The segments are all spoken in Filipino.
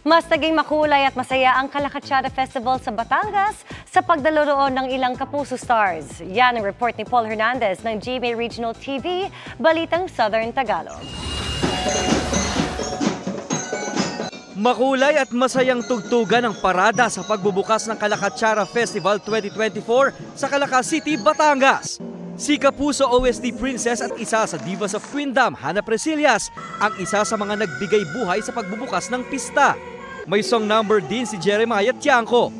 Mas naging makulay at masaya ang Kalakatsara Festival sa Batangas sa pagdalo roon ng ilang Kapuso stars. Yan ang report ni Paul Hernandez ng GMA Regional TV, Balitang Southern Tagalog. Makulay at masayang tugtugan ang parada sa pagbubukas ng Kalakatsara Festival 2024 sa Calaca City, Batangas. Si Kapuso OST Princess at isa sa Divas of Queendom, Hannah Presillas, ang isa sa mga nagbigay buhay sa pagbubukas ng pista. May song number din si Jeremiah Tiangco.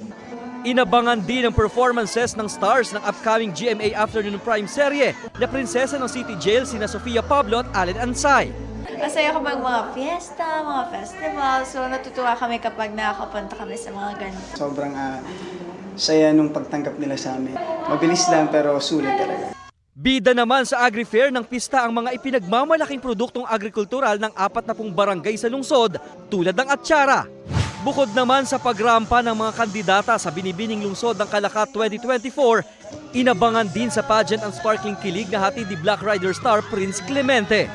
Inabangan din ang performances ng stars ng upcoming GMA Afternoon Prime serye na prinsesa ng City Jail sina Sofia Pablo at Allen Ansay. Masaya kapag mga fiesta, mga festival, so natutuwa kami kapag nakakapunta kami sa mga ganito. Sobrang saya nung pagtanggap nila sa amin. Mabilis lang pero sulit talaga. Bida naman sa Agri-Fair ng pista ang mga ipinagmamalaking produktong agrikultural ng 40 barangay sa lungsod tulad ng atsara. Bukod naman sa pagrampa ng mga kandidata sa binibining lungsod ng Calaca 2024, inabangan din sa pageant ang sparkling kilig na hatid ni Black Rider star Prince Clemente.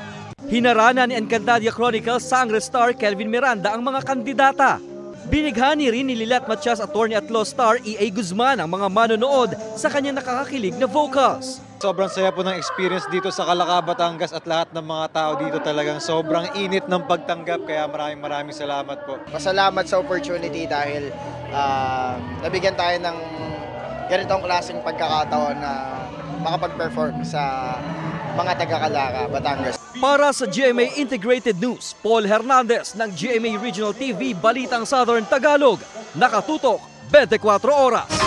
Hinarana ni Encantadia Chronicles Sangre star Kelvin Miranda ang mga kandidata. Binighani rin ni Lilat Matias attorney at law star E.A. Guzman ang mga manonood sa kanyang nakakakilig na vocals. Sobrang saya po ng experience dito sa Calaca, Batangas at lahat ng mga tao dito talagang sobrang init ng pagtanggap kaya maraming salamat po. Pasalamat sa opportunity dahil nabigyan tayo ng ganitong klaseng pagkakataon na makapag-perform sa mga taga-Calaca, Batangas. Para sa GMA Integrated News, Paul Hernandez ng GMA Regional TV, Balitang Southern Tagalog, nakatutok 24 oras.